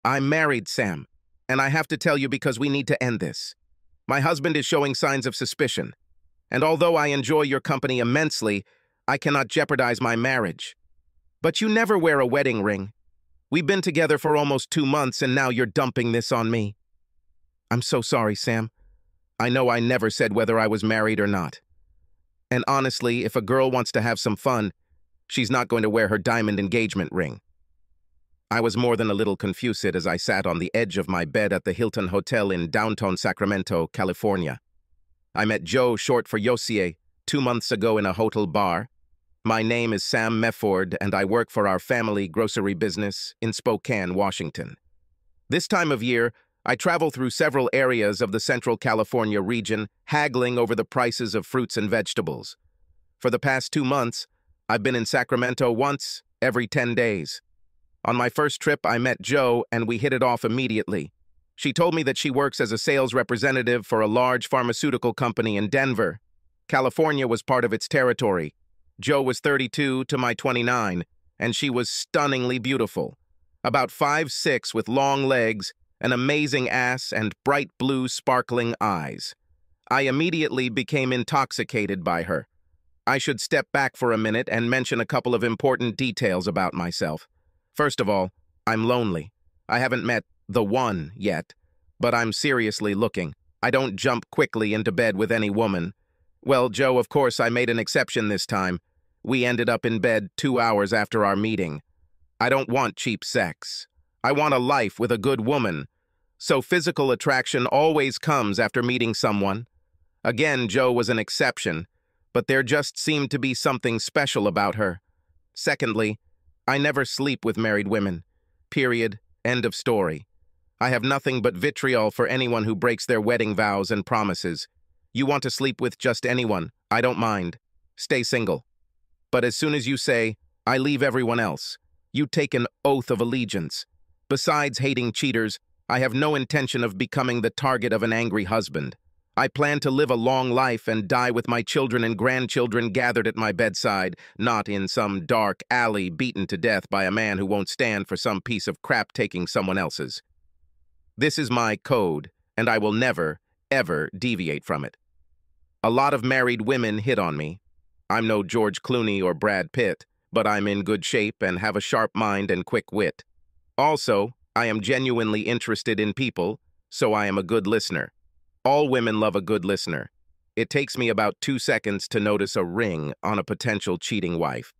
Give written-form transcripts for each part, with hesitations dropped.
I'm married, Sam, and I have to tell you because we need to end this. My husband is showing signs of suspicion, and although I enjoy your company immensely, I cannot jeopardize my marriage. But you never wear a wedding ring. We've been together for almost 2 months, and now you're dumping this on me. I'm so sorry, Sam. I know I never said whether I was married or not. And honestly, if a girl wants to have some fun, she's not going to wear her diamond engagement ring. I was more than a little confused as I sat on the edge of my bed at the Hilton Hotel in downtown Sacramento, California. I met Joe, short for Yosie, 2 months ago in a hotel bar. My name is Sam Mefford, and I work for our family grocery business in Spokane, Washington. This time of year, I travel through several areas of the Central California region, haggling over the prices of fruits and vegetables. For the past 2 months, I've been in Sacramento once every 10 days. On my first trip, I met Jo, and we hit it off immediately. She told me that she works as a sales representative for a large pharmaceutical company in Denver. California was part of its territory. Jo was 32 to my 29, and she was stunningly beautiful. About 5'6" with long legs, an amazing ass, and bright blue sparkling eyes. I immediately became intoxicated by her. I should step back for a minute and mention a couple of important details about myself. First of all, I'm lonely. I haven't met the one yet, but I'm seriously looking. I don't jump quickly into bed with any woman. Well, Jo, of course, I made an exception this time. We ended up in bed 2 hours after our meeting. I don't want cheap sex. I want a life with a good woman. So physical attraction always comes after meeting someone. Again, Jo was an exception, but there just seemed to be something special about her. Secondly, I never sleep with married women. Period. End of story. I have nothing but vitriol for anyone who breaks their wedding vows and promises. You want to sleep with just anyone, I don't mind. Stay single. But as soon as you say, I leave everyone else, you take an oath of allegiance. Besides hating cheaters, I have no intention of becoming the target of an angry husband. I plan to live a long life and die with my children and grandchildren gathered at my bedside, not in some dark alley beaten to death by a man who won't stand for some piece of crap taking someone else's. This is my code, and I will never, ever deviate from it. A lot of married women hit on me. I'm no George Clooney or Brad Pitt, but I'm in good shape and have a sharp mind and quick wit. Also, I am genuinely interested in people, so I am a good listener. All women love a good listener. It takes me about 2 seconds to notice a ring on a potential cheating wife.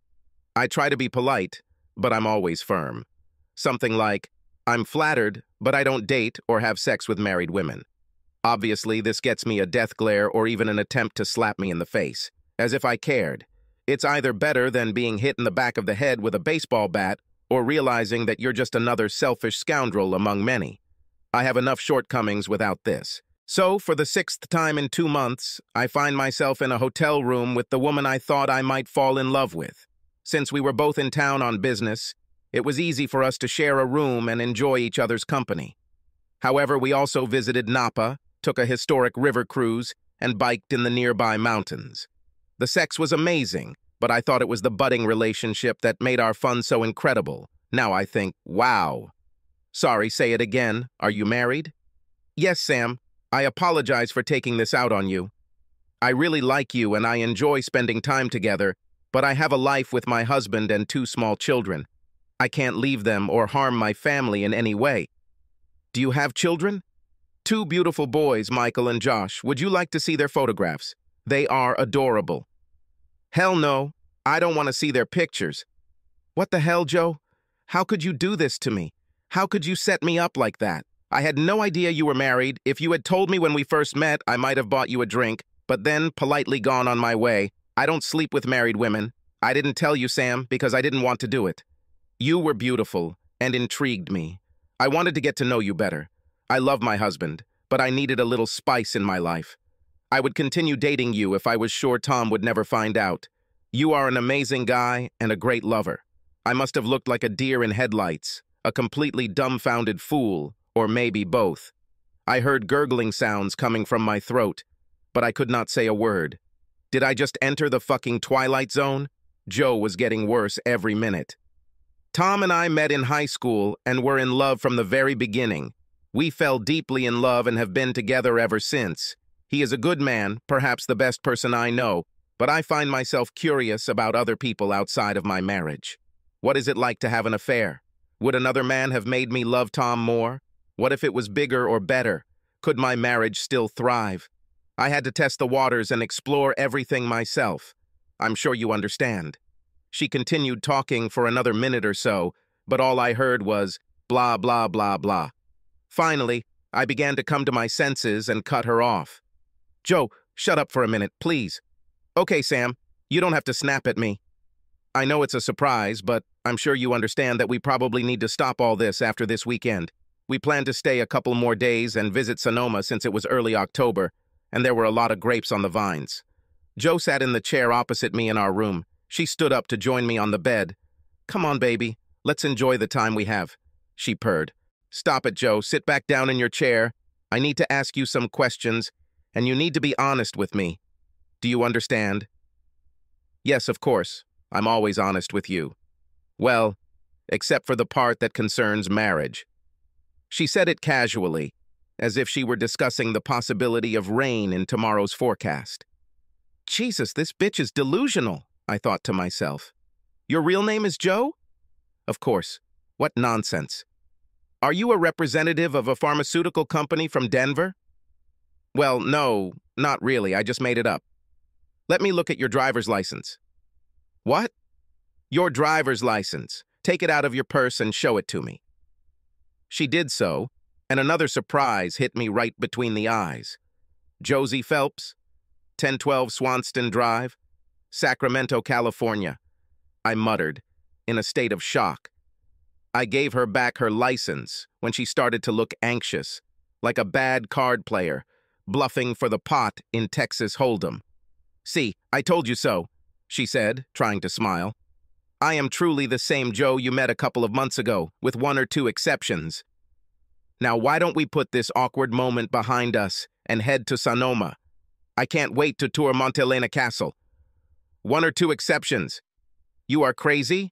I try to be polite, but I'm always firm. Something like, I'm flattered, but I don't date or have sex with married women. Obviously, this gets me a death glare or even an attempt to slap me in the face, as if I cared. It's either better than being hit in the back of the head with a baseball bat or realizing that you're just another selfish scoundrel among many. I have enough shortcomings without this. So, for the 6th time in 2 months, I find myself in a hotel room with the woman I thought I might fall in love with. Since we were both in town on business, it was easy for us to share a room and enjoy each other's company. However, we also visited Napa, took a historic river cruise, and biked in the nearby mountains. The sex was amazing, but I thought it was the budding relationship that made our fun so incredible. Now I think, wow. Sorry, say it again. Are you married? Yes, Sam. I apologize for taking this out on you. I really like you and I enjoy spending time together, but I have a life with my husband and 2 small children. I can't leave them or harm my family in any way. Do you have children? 2 beautiful boys, Michael and Josh. Would you like to see their photographs? They are adorable. Hell no, I don't want to see their pictures. What the hell, Joe? How could you do this to me? How could you set me up like that? I had no idea you were married. If you had told me when we first met, I might have bought you a drink, but then politely gone on my way. I don't sleep with married women. I didn't tell you, Sam, because I didn't want to do it. You were beautiful and intrigued me. I wanted to get to know you better. I love my husband, but I needed a little spice in my life. I would continue dating you if I was sure Tom would never find out. You are an amazing guy and a great lover. I must have looked like a deer in headlights, a completely dumbfounded fool, or maybe both. I heard gurgling sounds coming from my throat, but I could not say a word. Did I just enter the fucking Twilight Zone? Joe was getting worse every minute. Tom and I met in high school and were in love from the very beginning. We fell deeply in love and have been together ever since. He is a good man, perhaps the best person I know, but I find myself curious about other people outside of my marriage. What is it like to have an affair? Would another man have made me love Tom more? What if it was bigger or better? Could my marriage still thrive? I had to test the waters and explore everything myself. I'm sure you understand. She continued talking for another minute or so, but all I heard was blah, blah, blah, blah. Finally, I began to come to my senses and cut her off. Joe, shut up for a minute, please. Okay, Sam, you don't have to snap at me. I know it's a surprise, but I'm sure you understand that we probably need to stop all this after this weekend. We planned to stay a couple more days and visit Sonoma since it was early October, and there were a lot of grapes on the vines. Joe sat in the chair opposite me in our room. She stood up to join me on the bed. Come on, baby, let's enjoy the time we have, she purred. Stop it, Joe, sit back down in your chair. I need to ask you some questions, and you need to be honest with me. Do you understand? Yes, of course. I'm always honest with you. Well, except for the part that concerns marriage. She said it casually, as if she were discussing the possibility of rain in tomorrow's forecast. Jesus, this bitch is delusional, I thought to myself. Your real name is Joe? Of course. What nonsense. Are you a representative of a pharmaceutical company from Denver? Well, no, not really. I just made it up. Let me look at your driver's license. What? Your driver's license. Take it out of your purse and show it to me. She did so, and another surprise hit me right between the eyes. Josie Phelps, 1012 Swanston Drive, Sacramento, California. I muttered, in a state of shock. I gave her back her license when she started to look anxious, like a bad card player, bluffing for the pot in Texas Hold'em. See, I told you so, she said, trying to smile. I am truly the same Joe you met a couple of months ago, with one or two exceptions. Now why don't we put this awkward moment behind us and head to Sonoma? I can't wait to tour Montelena Castle. One or two exceptions. You are crazy?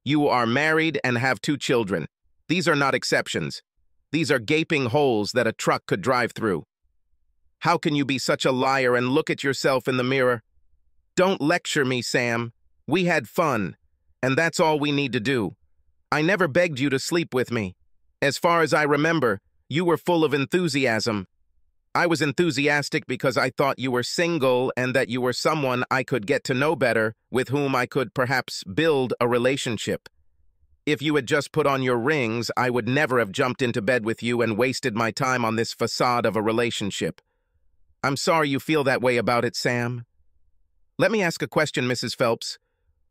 You are married and have 2 children. These are not exceptions. These are gaping holes that a truck could drive through. How can you be such a liar and look at yourself in the mirror? Don't lecture me, Sam. We had fun, and that's all we need to do. I never begged you to sleep with me. As far as I remember, you were full of enthusiasm. I was enthusiastic because I thought you were single and that you were someone I could get to know better, with whom I could perhaps build a relationship. If you had just put on your rings, I would never have jumped into bed with you and wasted my time on this facade of a relationship. I'm sorry you feel that way about it, Sam. Let me ask a question, Mrs. Phelps.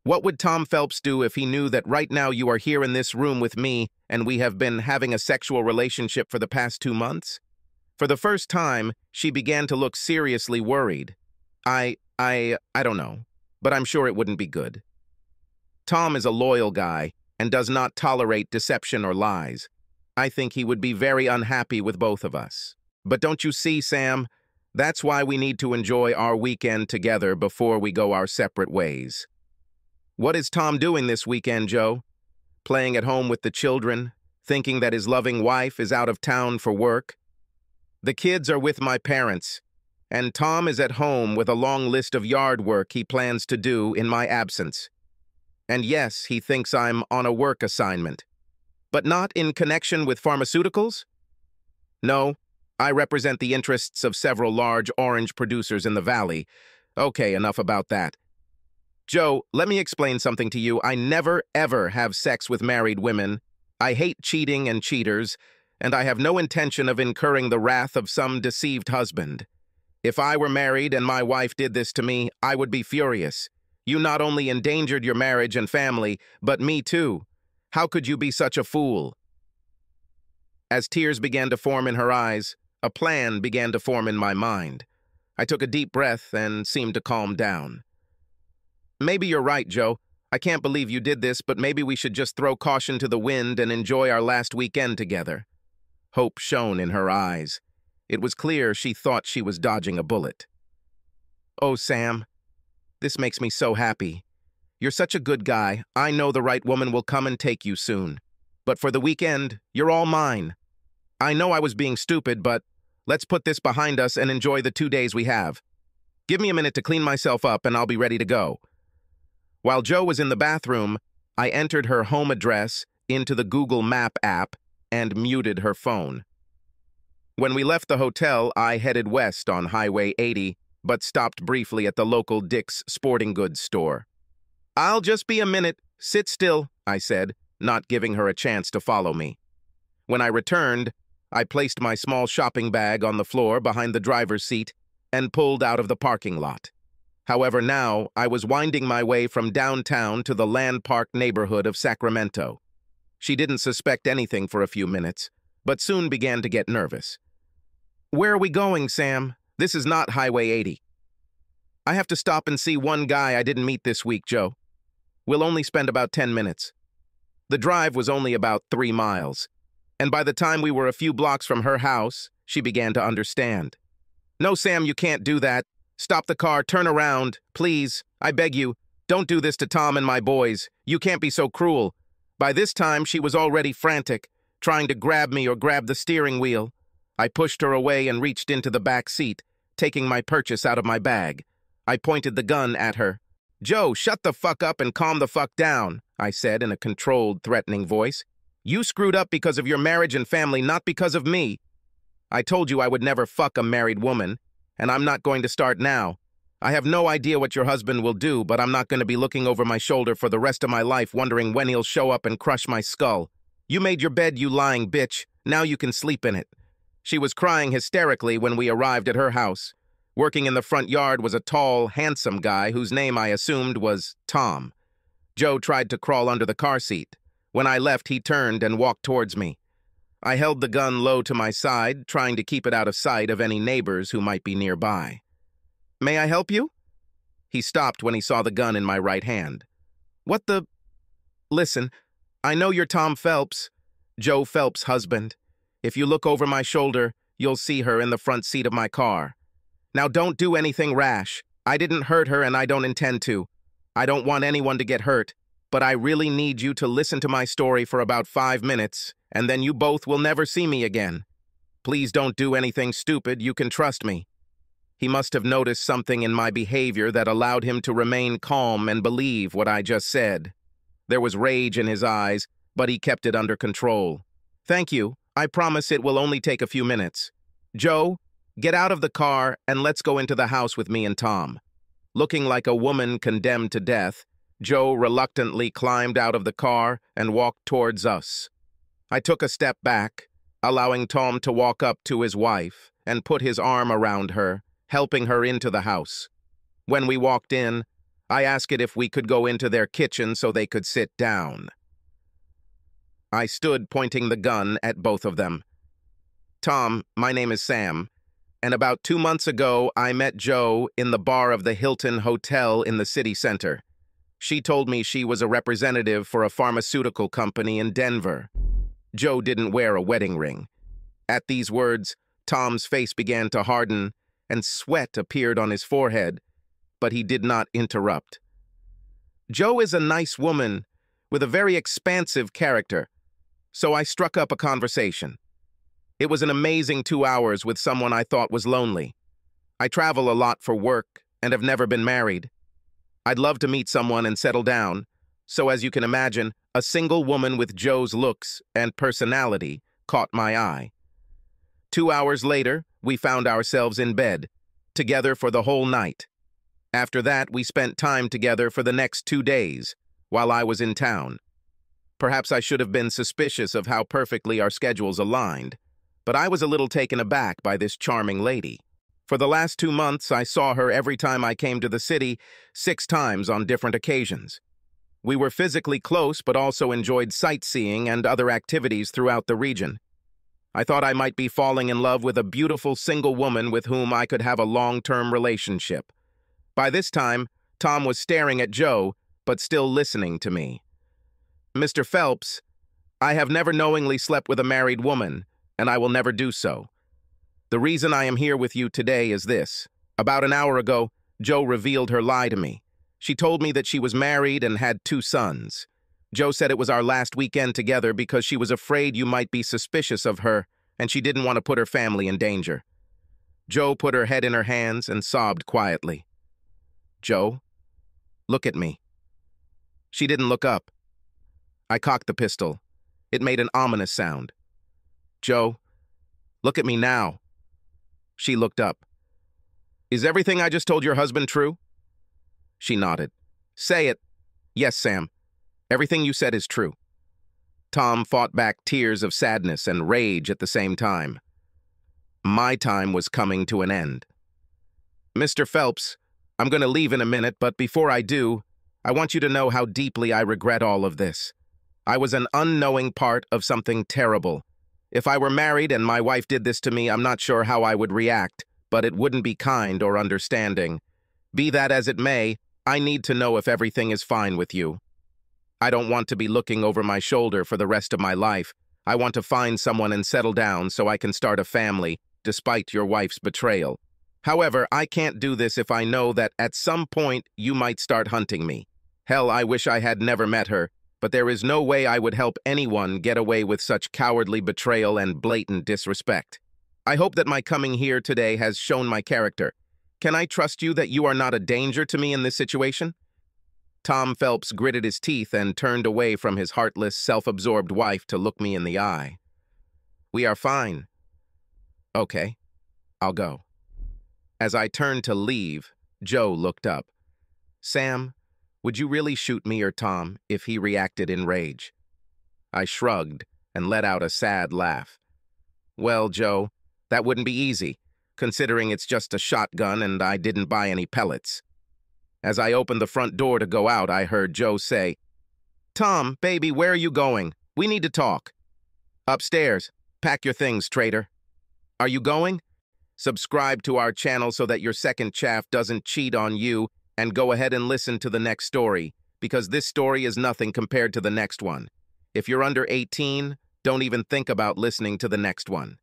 What would Tom Phelps do if he knew that right now you are here in this room with me and we have been having a sexual relationship for the past 2 months? For the first time, she began to look seriously worried. I don't know, but I'm sure it wouldn't be good. Tom is a loyal guy and does not tolerate deception or lies. I think he would be very unhappy with both of us. But don't you see, Sam? That's why we need to enjoy our weekend together before we go our separate ways. What is Tom doing this weekend, Joe? Playing at home with the children, thinking that his loving wife is out of town for work? The kids are with my parents, and Tom is at home with a long list of yard work he plans to do in my absence. And yes, he thinks I'm on a work assignment. But not in connection with pharmaceuticals? No, I represent the interests of several large orange producers in the valley. Okay, enough about that. Joe, let me explain something to you. I never, ever have sex with married women. I hate cheating and cheaters, and I have no intention of incurring the wrath of some deceived husband. If I were married and my wife did this to me, I would be furious. You not only endangered your marriage and family, but me too. How could you be such a fool? As tears began to form in her eyes, a plan began to form in my mind. I took a deep breath and seemed to calm down. Maybe you're right, Joe. I can't believe you did this, but maybe we should just throw caution to the wind and enjoy our last weekend together. Hope shone in her eyes. It was clear she thought she was dodging a bullet. Oh, Sam, this makes me so happy. You're such a good guy. I know the right woman will come and take you soon. But for the weekend, you're all mine. I know I was being stupid, but let's put this behind us and enjoy the 2 days we have. Give me a minute to clean myself up and I'll be ready to go. While Joe was in the bathroom, I entered her home address into the Google Map app and muted her phone. When we left the hotel, I headed west on Highway 80, but stopped briefly at the local Dick's Sporting Goods store. "I'll just be a minute. Sit still," I said, not giving her a chance to follow me. When I returned, I placed my small shopping bag on the floor behind the driver's seat and pulled out of the parking lot. However, now I was winding my way from downtown to the Land Park neighborhood of Sacramento. She didn't suspect anything for a few minutes, but soon began to get nervous. "Where are we going, Sam? This is not Highway 80. I have to stop and see one guy I didn't meet this week, Joe. We'll only spend about 10 minutes. The drive was only about 3 miles, and by the time we were a few blocks from her house, she began to understand. "No, Sam, you can't do that. Stop the car, turn around, please. I beg you, don't do this to Tom and my boys. You can't be so cruel." By this time, she was already frantic, trying to grab me or grab the steering wheel. I pushed her away and reached into the back seat, taking my purchase out of my bag. I pointed the gun at her. "Joe, shut the fuck up and calm the fuck down," I said in a controlled, threatening voice. "You screwed up because of your marriage and family, not because of me. I told you I would never fuck a married woman, and I'm not going to start now. I have no idea what your husband will do, but I'm not going to be looking over my shoulder for the rest of my life wondering when he'll show up and crush my skull. You made your bed, you lying bitch. Now you can sleep in it." She was crying hysterically when we arrived at her house. Working in the front yard was a tall, handsome guy whose name I assumed was Tom. Joe tried to crawl under the car seat. When I left, he turned and walked towards me. I held the gun low to my side, trying to keep it out of sight of any neighbors who might be nearby. "May I help you?" He stopped when he saw the gun in my right hand. "What the—" "Listen, I know you're Tom Phelps, Joe Phelps' husband. If you look over my shoulder, you'll see her in the front seat of my car. Now don't do anything rash. I didn't hurt her and I don't intend to. I don't want anyone to get hurt, but I really need you to listen to my story for about 5 minutes, and then you both will never see me again. Please don't do anything stupid, you can trust me." He must have noticed something in my behavior that allowed him to remain calm and believe what I just said. There was rage in his eyes, but he kept it under control. "Thank you. I promise it will only take a few minutes. Joe, get out of the car and let's go into the house with me and Tom." Looking like a woman condemned to death, Joe reluctantly climbed out of the car and walked towards us. I took a step back, allowing Tom to walk up to his wife and put his arm around her, helping her into the house. When we walked in, I asked it if we could go into their kitchen so they could sit down. I stood pointing the gun at both of them. "Tom, my name is Sam, and about 2 months ago I met Joe in the bar of the Hilton Hotel in the city center. She told me she was a representative for a pharmaceutical company in Denver. Joe didn't wear a wedding ring." At these words, Tom's face began to harden and sweat appeared on his forehead, but he did not interrupt. "Joe is a nice woman with a very expansive character, so I struck up a conversation. It was an amazing 2 hours with someone I thought was lonely. I travel a lot for work and have never been married. I'd love to meet someone and settle down, so as you can imagine, a single woman with Joe's looks and personality caught my eye. 2 hours later, we found ourselves in bed, together for the whole night. After that, we spent time together for the next 2 days, while I was in town. Perhaps I should have been suspicious of how perfectly our schedules aligned, but I was a little taken aback by this charming lady. For the last 2 months, I saw her every time I came to the city, 6 times on different occasions. We were physically close, but also enjoyed sightseeing and other activities throughout the region. I thought I might be falling in love with a beautiful single woman with whom I could have a long-term relationship. By this time, Tom was staring at Joe, but still listening to me. "Mr. Phelps, I have never knowingly slept with a married woman, and I will never do so. The reason I am here with you today is this. About an hour ago, Joe revealed her lie to me. She told me that she was married and had 2 sons. Joe said it was our last weekend together because she was afraid you might be suspicious of her and she didn't want to put her family in danger. Joe put her head in her hands and sobbed quietly. Joe, look at me. She didn't look up. I cocked the pistol. It made an ominous sound. Joe, look at me now. She looked up. Is everything I just told your husband true? She nodded. Say it. Yes, Sam. Everything you said is true. Tom fought back tears of sadness and rage at the same time. My time was coming to an end. Mr. Phelps, I'm going to leave in a minute, but before I do, I want you to know how deeply I regret all of this. I was an unknowing part of something terrible. If I were married and my wife did this to me, I'm not sure how I would react, but it wouldn't be kind or understanding. Be that as it may, I need to know if everything is fine with you. I don't want to be looking over my shoulder for the rest of my life. I want to find someone and settle down so I can start a family, despite your wife's betrayal. However, I can't do this if I know that at some point you might start hunting me. Hell, I wish I had never met her, but there is no way I would help anyone get away with such cowardly betrayal and blatant disrespect. I hope that my coming here today has shown my character. Can I trust you that you are not a danger to me in this situation? Tom Phelps gritted his teeth and turned away from his heartless, self-absorbed wife to look me in the eye. We are fine. Okay, I'll go. As I turned to leave, Joe looked up. Sam, would you really shoot me or Tom if he reacted in rage? I shrugged and let out a sad laugh. Well, Joe, that wouldn't be easy, considering it's just a shotgun and I didn't buy any pellets. As I opened the front door to go out, I heard Joe say, Tom, baby, where are you going? We need to talk. Upstairs. Pack your things, traitor. Are you going? Subscribe to our channel so that your second chaff doesn't cheat on you, and go ahead and listen to the next story, because this story is nothing compared to the next one. If you're under 18, don't even think about listening to the next one.